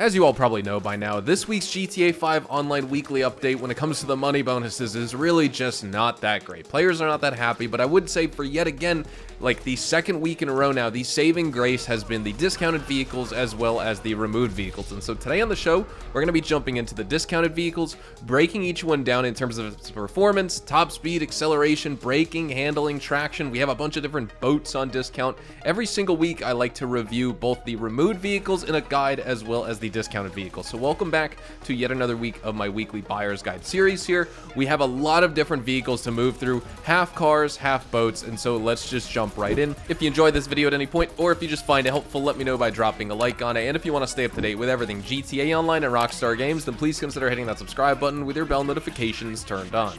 As you all probably know by now, this week's GTA 5 Online weekly update when it comes to the money bonuses is really just not that great. Players are not that happy, but I would say for yet again, like the second week in a row now, the saving grace has been the discounted vehicles as well as the removed vehicles. And so today on the show, we're going to be jumping into the discounted vehicles, breaking each one down in terms of its performance, top speed, acceleration, braking, handling, traction. We have a bunch of different boats on discount. Every single week, I like to review both the removed vehicles in a guide as well as the discounted vehicles. So welcome back to yet another week of my weekly buyer's guide series here. We have a lot of different vehicles to move through, half cars, half boats, and so let's just jump right in. If you enjoyed this video at any point, or if you just find it helpful, let me know by dropping a like on it. And if you want to stay up to date with everything GTA Online and Rockstar Games, then please consider hitting that subscribe button with your bell notifications turned on.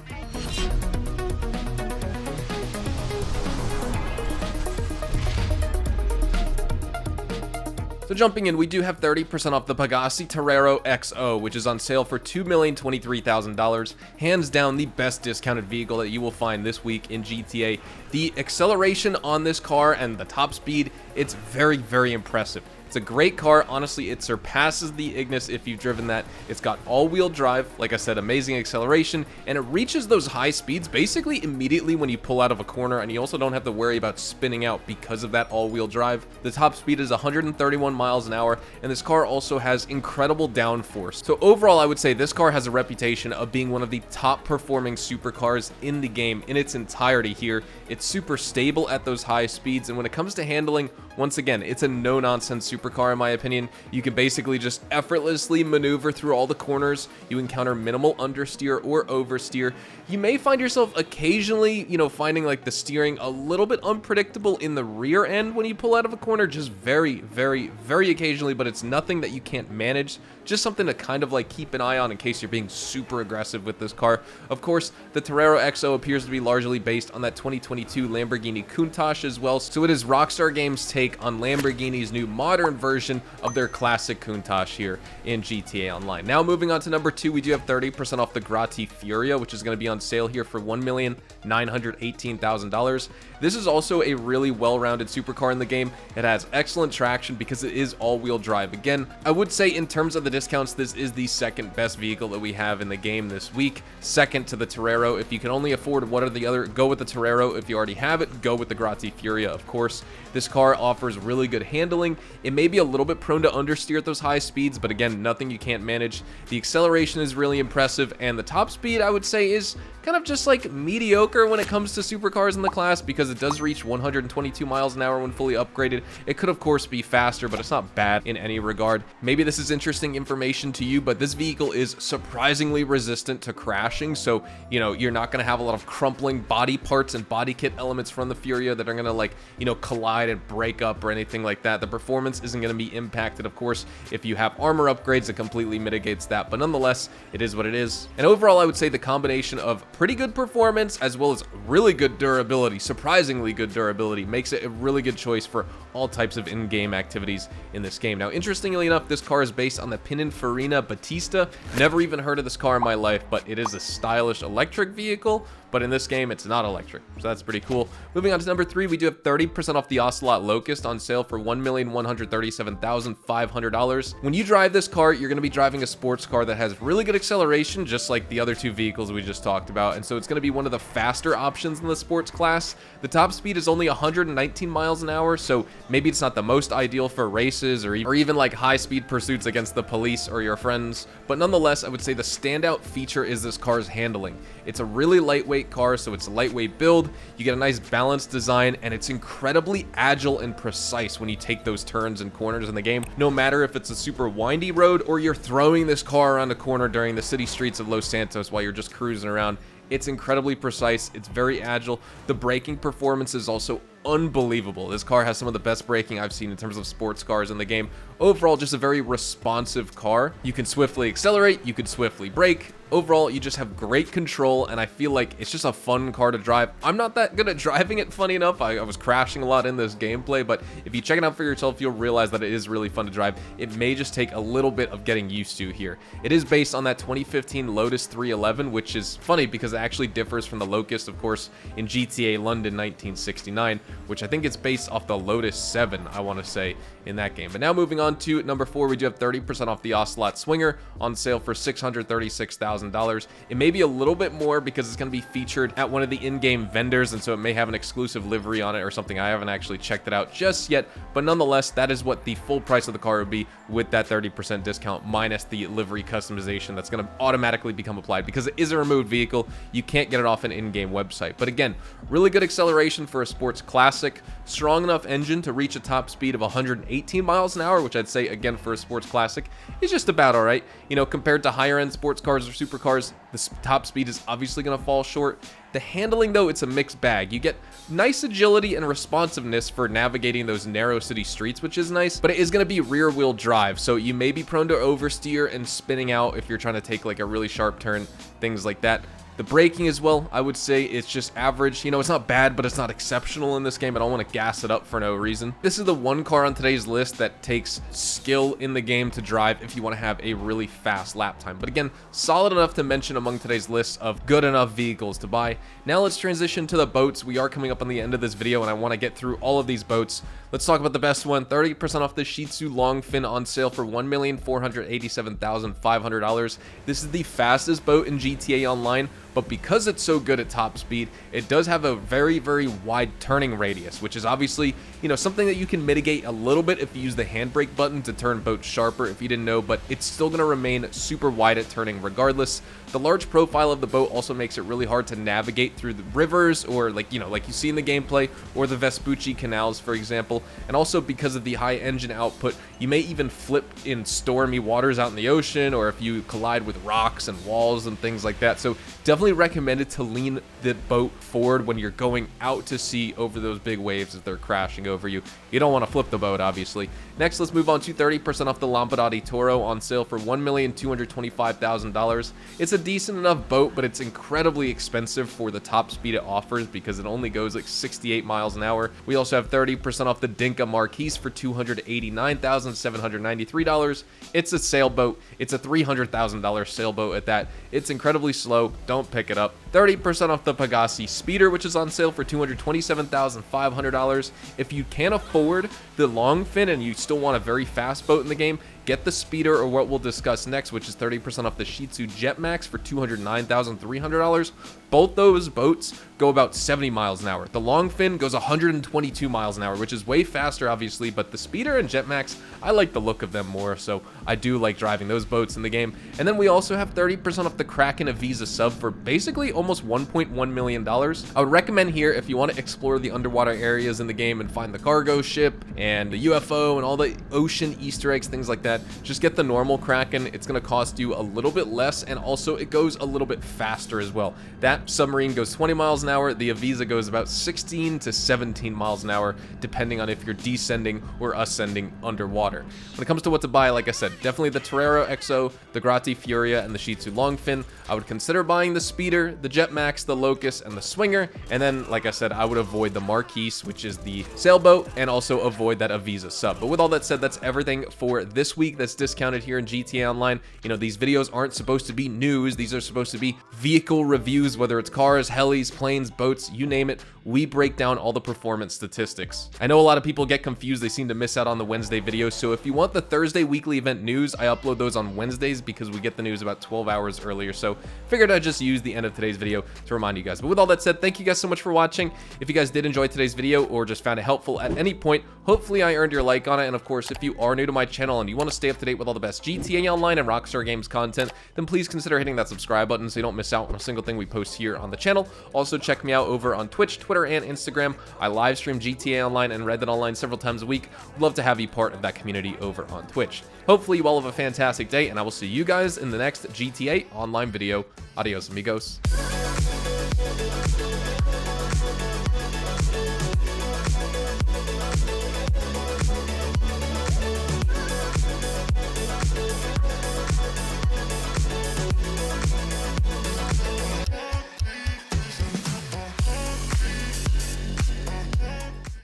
So jumping in, we do have 30% off the Pegasi Torero XO, which is on sale for $2,023,000. Hands down the best discounted vehicle that you will find this week in GTA. The acceleration on this car and the top speed, it's very, very impressive. It's a great car. Honestly, it surpasses the Ignis if you've driven that. It's got all-wheel drive, like I said, amazing acceleration, and it reaches those high speeds basically immediately when you pull out of a corner, and you also don't have to worry about spinning out because of that all-wheel drive. The top speed is 131 miles an hour, and this car also has incredible downforce. So overall, I would say this car has a reputation of being one of the top-performing supercars in the game in its entirety here. It's super stable at those high speeds, and when it comes to handling, once again, it's a no-nonsense supercar in my opinion. You can basically just effortlessly maneuver through all the corners. You encounter minimal understeer or oversteer. You may find yourself occasionally, finding like the steering a little bit unpredictable in the rear end when you pull out of a corner, just very, very, very occasionally, but it's nothing that you can't manage. Just something to kind of like keep an eye on in case you're being super aggressive with this car. Of course, the Torero XO appears to be largely based on that 2022 Lamborghini Countach as well, so it is Rockstar Games' take on Lamborghini's new modern version of their classic Countach here in GTA Online. Now moving on to number 2, we do have 30% off the Grotti Furia, which is going to be on sale here for $1,918,000. This is also a really well-rounded supercar in the game. It has excellent traction because it is all-wheel drive. Again, I would say in terms of the discounts, this is the second best vehicle that we have in the game this week, second to the Torero. If you can only afford one or the other, go with the Torero. If you already have it, go with the Grotti Furia, of course. This car offers really good handling. It may be a little bit prone to understeer at those high speeds, but again, nothing you can't manage. The acceleration is really impressive, and the top speed, I would say, is kind of just like mediocre when it comes to supercars in the class because it does reach 122 miles an hour when fully upgraded. It could, of course, be faster, but it's not bad in any regard. Maybe this is interesting information to you, but this vehicle is surprisingly resistant to crashing, so, you're not going to have a lot of crumpling body parts and body kit elements from the Furia that are going to, like, collide and break up or anything like that. The performance isn't going to be impacted. Of course, if you have armor upgrades, it completely mitigates that, but nonetheless, it is what it is. And overall, I would say the combination of pretty good performance as well as really good durability, surprisingly good durability, makes it a really good choice for all types of in-game activities in this game. Now, interestingly enough, this car is based on the Pininfarina Battista. Never even heard of this car in my life, but it is a stylish electric vehicle, but in this game, it's not electric, so that's pretty cool. Moving on to number 3, we do have 30% off the Ocelot Locust on sale for $1,137,500. When you drive this car, you're going to be driving a sports car that has really good acceleration, just like the other two vehicles we just talked about, and so it's going to be one of the faster options in the sports class. The top speed is only 119 miles an hour, so maybe it's not the most ideal for races or even like high-speed pursuits against the police or your friends, but nonetheless, I would say the standout feature is this car's handling. It's a really lightweight car, so it's a lightweight build. You get a nice balanced design, and it's incredibly agile and precise when you take those turns and corners in the game. No matter if it's a super windy road or you're throwing this car around a corner during the city streets of Los Santos while you're just cruising around, it's incredibly precise. It's very agile. The braking performance is also unbelievable. This car has some of the best braking I've seen in terms of sports cars in the game. Overall, just a very responsive car. You can swiftly accelerate, you can swiftly brake. Overall, you just have great control, and I feel like it's just a fun car to drive. I'm not that good at driving it, funny enough. I was crashing a lot in this gameplay, but if you check it out for yourself, you'll realize that it is really fun to drive. It may just take a little bit of getting used to here. It is based on that 2015 Lotus 311, which is funny because it actually differs from the Locust, of course, in GTA London 1969, which I think it's based off the Lotus 7, I want to say, in that game. But now moving on to number 4, we do have 30% off the Ocelot Swinger on sale for $636,000. It may be a little bit more because it's going to be featured at one of the in-game vendors, and so it may have an exclusive livery on it or something. I haven't actually checked it out just yet, but nonetheless, that is what the full price of the car would be with that 30% discount minus the livery customization that's going to automatically become applied because it is a removed vehicle. You can't get it off an in-game website. But again, really good acceleration for a sports classic, strong enough engine to reach a top speed of 118 miles an hour, which I'd say, again, for a sports classic is just about all right. You know, compared to higher end sports cars or supercars, the top speed is obviously going to fall short. The handling, though, it's a mixed bag. You get nice agility and responsiveness for navigating those narrow city streets, which is nice, but it is going to be rear wheel drive, so you may be prone to oversteer and spinning out if you're trying to take like a really sharp turn, things like that. The braking as well, I would say it's just average. You know, it's not bad, but it's not exceptional in this game. I don't want to gas it up for no reason. This is the one car on today's list that takes skill in the game to drive if you want to have a really fast lap time. But again, solid enough to mention among today's list of good enough vehicles to buy. Now let's transition to the boats. We are coming up on the end of this video, and I want to get through all of these boats. Let's talk about the best one. 30% off the Shih Tzu Longfin on sale for $1,487,500. This is the fastest boat in GTA Online, but because it's so good at top speed, it does have a very, very wide turning radius, which is obviously, you know, something that you can mitigate a little bit if you use the handbrake button to turn boats sharper, if you didn't know, but it's still going to remain super wide at turning regardless. The large profile of the boat also makes it really hard to navigate through the rivers or like you see in the gameplay, or the Vespucci canals, for example. And also because of the high engine output, you may even flip in stormy waters out in the ocean, or if you collide with rocks and walls and things like that. So definitely recommended to lean the boat forward when you're going out to sea over those big waves as they're crashing over you. You don't want to flip the boat, obviously. Next, let's move on to 30% off the Lampadati Toro on sale for $1,225,000. It's a decent enough boat, but it's incredibly expensive for the top speed it offers because it only goes like 68 miles an hour. We also have 30% off the Dinka Marquise for $289,793. It's a sailboat. It's a $300,000 sailboat at that. It's incredibly slow. Don't pick it up. 30% off the Pegassi Speeder, which is on sale for $227,500. If you can't afford the Longfin and you still want a very fast boat in the game, get the Speeder, or what we'll discuss next, which is 30% off the Shih Tzu Jetmax for $209,300. Both those boats go about 70 miles an hour. The Longfin goes 122 miles an hour, which is way faster, obviously, but the Speeder and Jetmax, I like the look of them more, so I do like driving those boats in the game. And then we also have 30% off the Kraken Avisa sub for basically almost $1.1 million. I would recommend here, if you want to explore the underwater areas in the game and find the cargo ship and the UFO and all the ocean Easter eggs, things like that, just get the normal Kraken. It's going to cost you a little bit less, and also it goes a little bit faster as well. That submarine goes 20 miles an hour. The Avisa goes about 16 to 17 miles an hour, depending on if you're descending or ascending underwater. When it comes to what to buy, like I said, definitely the Torero XO, the Grati Furia, and the Shih Tzu Longfin. I would consider buying the Speeder, the Jetmax, the Locust, and the Swinger. And then, like I said, I would avoid the Marquise, which is the sailboat, and also avoid that Avisa sub. But with all that said, that's everything for this week that's discounted here in GTA Online. You know, these videos aren't supposed to be news. These are supposed to be vehicle reviews, whether it's cars, helis, planes, boats, you name it. We break down all the performance statistics. I know a lot of people get confused. They seem to miss out on the Wednesday videos. So if you want the Thursday weekly event news, I upload those on Wednesdays because we get the news about 12 hours earlier. So figured I'd just use the end of today's video to remind you guys. But with all that said, thank you guys so much for watching. If you guys did enjoy today's video or just found it helpful at any point, hopefully I earned your like on it. And of course, if you are new to my channel and you want to stay up to date with all the best GTA Online and Rockstar Games content, then please consider hitting that subscribe button so you don't miss out on a single thing we post here on the channel. Also, check me out over on Twitch, Twitter, and Instagram. I live stream GTA Online and Red Dead Online several times a week. Would love to have you part of that community over on Twitch. Hopefully you all have a fantastic day, and I will see you guys in the next GTA Online video. Adios, amigos.